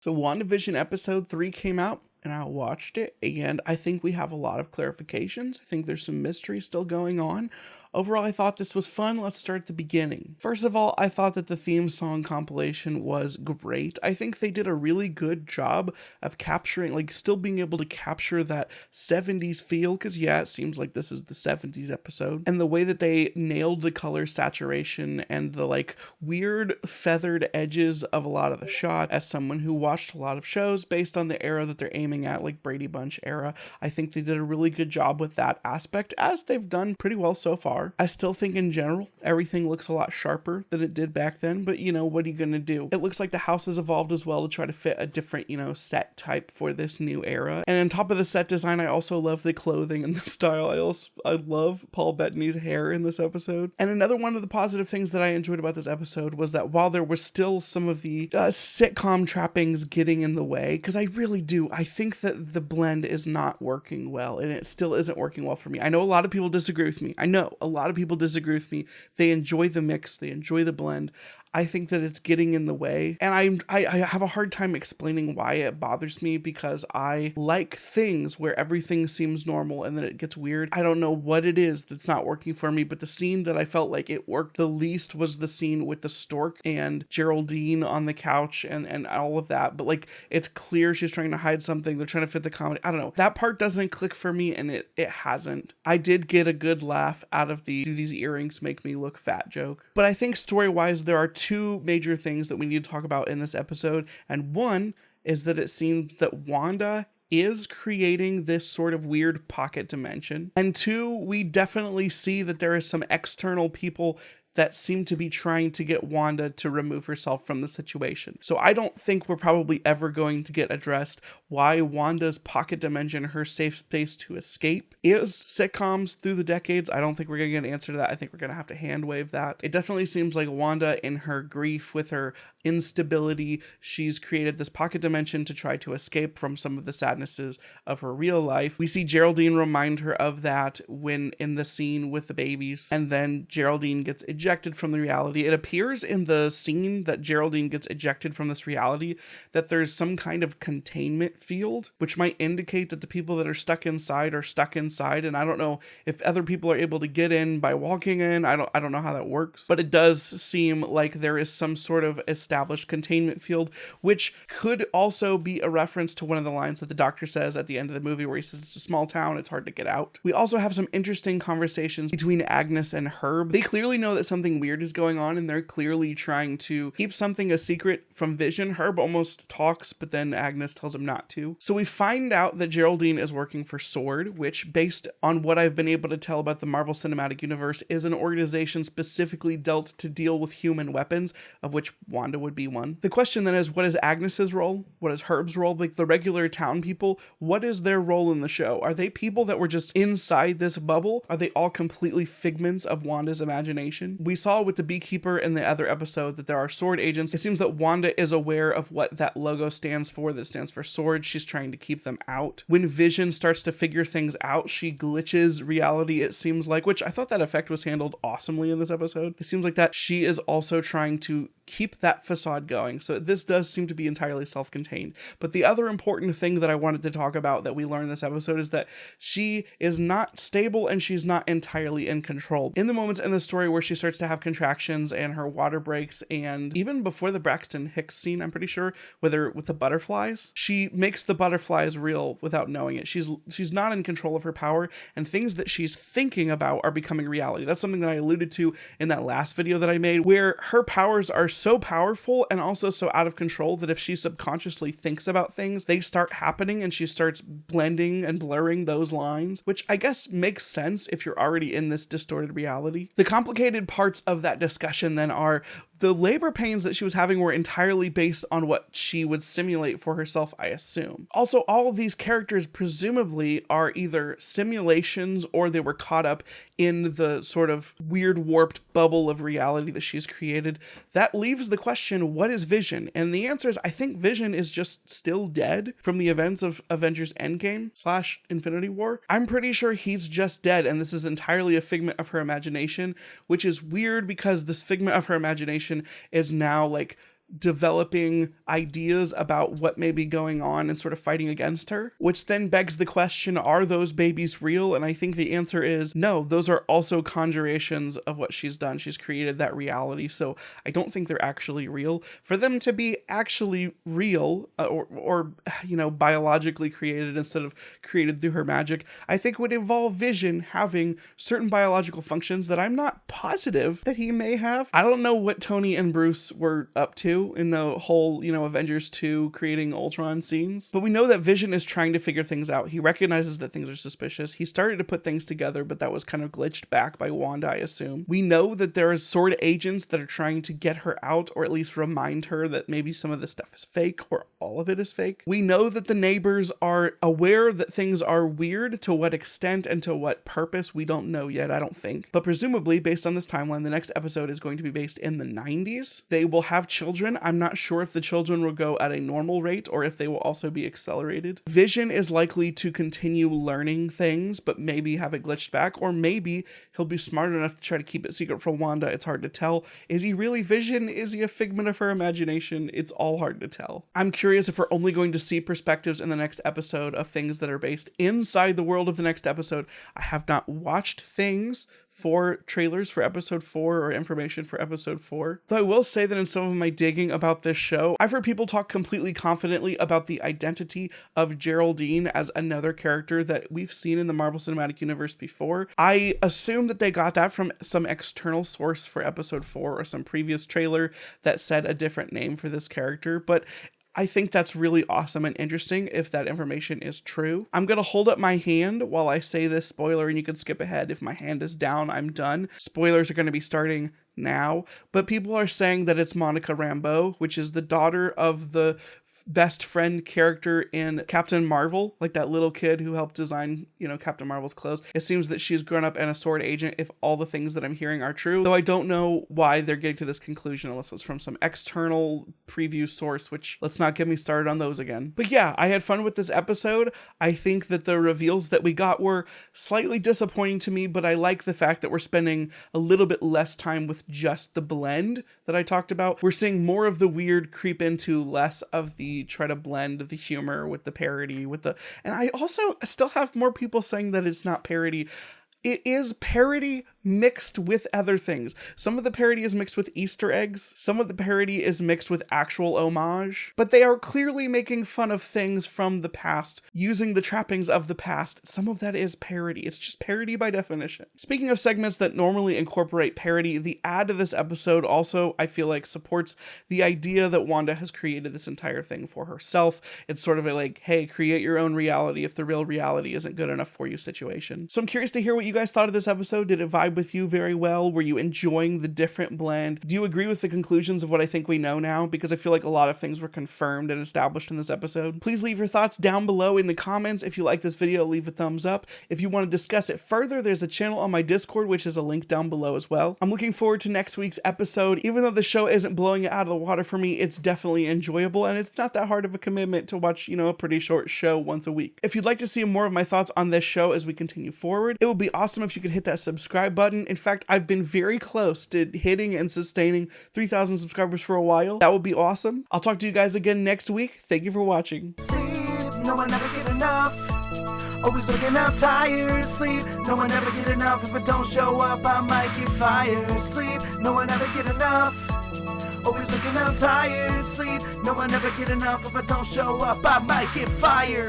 So WandaVision episode 3 came out and I watched it, and I think we have a lot of clarifications. I think there's some mystery still going on. Overall, I thought this was fun. Let's start at the beginning. First of all, I thought that the theme song compilation was great. I think they did a really good job of capturing, like, still being able to capture that 70s feel, because yeah, it seems like this is the 70s episode. And the way that they nailed the color saturation and the, like, weird feathered edges of a lot of the shot. As someone who watched a lot of shows based on the era that they're aiming at, like Brady Bunch era, I think they did a really good job with that aspect, as they've done pretty well so far. I still think in general, everything looks a lot sharper than it did back then, but you know, what are you gonna do? It looks like the house has evolved as well to try to fit a different, set type for this new era. And on top of the set design, I also love the clothing and the style. I love Paul Bettany's hair in this episode. And another one of the positive things that I enjoyed about this episode was that while there was still some of the sitcom trappings getting in the way, because I think that the blend is not working well, and it still isn't working well for me. I know a lot of people disagree with me. They enjoy the mix, they enjoy the blend. I think that it's getting in the way, and I have a hard time explaining why it bothers me, because I like things where everything seems normal and then it gets weird. I don't know what it is that's not working for me, but the scene that I felt like it worked the least was the scene with the stork and Geraldine on the couch and all of that. But like, it's clear she's trying to hide something. They're trying to fit the comedy. I don't know. That part doesn't click for me, and it hasn't. I did get a good laugh out of the "do these earrings make me look fat" joke. But I think story-wise, there are two major things that we need to talk about in this episode, and one is that it seems that Wanda is creating this sort of weird pocket dimension, and two, we definitely see that there is some external people that seem to be trying to get Wanda to remove herself from the situation. So I don't think we're probably ever going to get addressed why Wanda's pocket dimension, her safe space to escape, is sitcoms through the decades. I don't think we're going to get an answer to that. I think we're going to have to hand wave that. It definitely seems like Wanda, in her grief with her instability, she's created this pocket dimension to try to escape from some of the sadnesses of her real life. We see Geraldine remind her of that when in the scene with the babies, and then Geraldine gets ejected from the reality. It appears in the scene that Geraldine gets ejected from this reality that there's some kind of containment field, which might indicate that the people that are stuck inside, and I don't know if other people are able to get in by walking in. I don't know how that works, but it does seem like there is some sort of established containment field, which could also be a reference to one of the lines that the doctor says at the end of the movie, where he says it's a small town, it's hard to get out. We also have some interesting conversations between Agnes and Herb. They clearly know that something weird is going on, and they're clearly trying to keep something a secret from Vision. Herb almost talks, but then Agnes tells him not to. So we find out that Geraldine is working for SWORD, which, based on what I've been able to tell about the Marvel Cinematic Universe, is an organization specifically dealt to deal with human weapons, of which Wanda would be one. The question then is, what is Agnes's role? What is Herb's role? Like, the regular town people, what is their role in the show? Are they people that were just inside this bubble? Are they all completely figments of Wanda's imagination? We saw with the beekeeper in the other episode that there are SWORD agents. It seems that Wanda is aware of what that logo stands for, that stands for SWORD. She's trying to keep them out. When Vision starts to figure things out, she glitches reality, it seems like, which I thought that effect was handled awesomely in this episode. It seems like that she is also trying to keep that facade going. So this does seem to be entirely self-contained. But the other important thing that I wanted to talk about that we learned in this episode is that she is not stable and she's not entirely in control. In the moments in the story where she starts to have contractions and her water breaks, and even before the Braxton Hicks scene, I'm pretty sure, with the butterflies, she makes the butterflies real without knowing it. She's not in control of her power, and things that she's thinking about are becoming reality. That's something that I alluded to in that last video that I made, where her powers are so powerful and also so out of control that if she subconsciously thinks about things, they start happening, and she starts blending and blurring those lines, which I guess makes sense if you're already in this distorted reality. The complicated parts of that discussion then are the labor pains that she was having were entirely based on what she would simulate for herself, I assume. Also, all of these characters presumably are either simulations or they were caught up in the sort of weird warped bubble of reality that she's created. That leaves the question, what is Vision? And the answer is, I think Vision is just still dead from the events of Avengers Endgame / Infinity War. I'm pretty sure he's just dead, and this is entirely a figment of her imagination, which is weird because this figment of her imagination is now like developing ideas about what may be going on and sort of fighting against her, which then begs the question, are those babies real? And I think the answer is no, those are also conjurations of what she's done. She's created that reality, so I don't think they're actually real. For them to be actually real, or biologically created instead of created through her magic, I think would involve Vision having certain biological functions that I'm not positive that he may have. I don't know what Tony and Bruce were up to in the whole, Avengers 2 creating Ultron scenes, but we know that Vision is trying to figure things out. He recognizes that things are suspicious. He started to put things together, but that was kind of glitched back by Wanda, I assume. We know that there are sword agents that are trying to get her out, or at least remind her that maybe some of this stuff is fake or all of it is fake. We know that the neighbors are aware that things are weird. To what extent and to what purpose, we don't know yet, I don't think. But presumably, based on this timeline, the next episode is going to be based in the 90s. They will have children. I'm not sure if the children will go at a normal rate or if they will also be accelerated. Vision is likely to continue learning things, but maybe have it glitched back, or maybe he'll be smart enough to try to keep it secret from Wanda. It's hard to tell. Is he really Vision? Is he a figment of her imagination? It's all hard to tell. I'm curious if we're only going to see perspectives in the next episode of things that are based inside the world of the next episode. I have not watched things for trailers for episode 4 or information for episode 4. Though I will say that in some of my digging about this show, I've heard people talk completely confidently about the identity of Geraldine as another character that we've seen in the Marvel Cinematic Universe before. I assume that they got that from some external source for episode 4 or some previous trailer that said a different name for this character, but I think that's really awesome and interesting if that information is true. I'm going to hold up my hand while I say this spoiler, and you can skip ahead. If my hand is down, I'm done. Spoilers are going to be starting now, but people are saying that it's Monica Rambeau, which is the daughter of the best friend character in Captain Marvel, like that little kid who helped design, Captain Marvel's clothes. It seems that she's grown up and a sword agent, if all the things that I'm hearing are true, though I don't know why they're getting to this conclusion unless it's from some external preview source, which let's not get me started on those again. But yeah, I had fun with this episode. I think that the reveals that we got were slightly disappointing to me, but I like the fact that we're spending a little bit less time with just the blend that I talked about. We're seeing more of the weird creep into less of the try to blend the humor with the parody and I also still have more people saying that it's not parody. It is parody mixed with other things. Some of the parody is mixed with Easter eggs. Some of the parody is mixed with actual homage. But they are clearly making fun of things from the past, using the trappings of the past. Some of that is parody. It's just parody by definition. Speaking of segments that normally incorporate parody, the ad to this episode also, I feel like, supports the idea that Wanda has created this entire thing for herself. It's sort of a like, hey, create your own reality if the real reality isn't good enough for you situation. So I'm curious to hear what you guys thought of this episode. Did it vibe with you very well? Were you enjoying the different blend? Do you agree with the conclusions of what I think we know now? Because I feel like a lot of things were confirmed and established in this episode. Please leave your thoughts down below in the comments. If you like this video, leave a thumbs up. If you want to discuss it further, there's a channel on my Discord, which is a link down below as well. I'm looking forward to next week's episode. Even though the show isn't blowing it out of the water for me, it's definitely enjoyable, and it's not that hard of a commitment to watch, a pretty short show once a week. If you'd like to see more of my thoughts on this show as we continue forward, it would be awesome if you could hit that subscribe button. In fact, I've been very close to hitting and sustaining 3,000 subscribers for a while. That would be awesome. I'll talk to you guys again next week. Thank you for watching. Sleep, no one ever get enough. Always looking out tired. Sleep, no one ever get enough. If I don't show up, I might get fired. Sleep, no one ever get enough. Always looking out tired. Sleep, no one ever get enough. If I don't show up, I might get fired.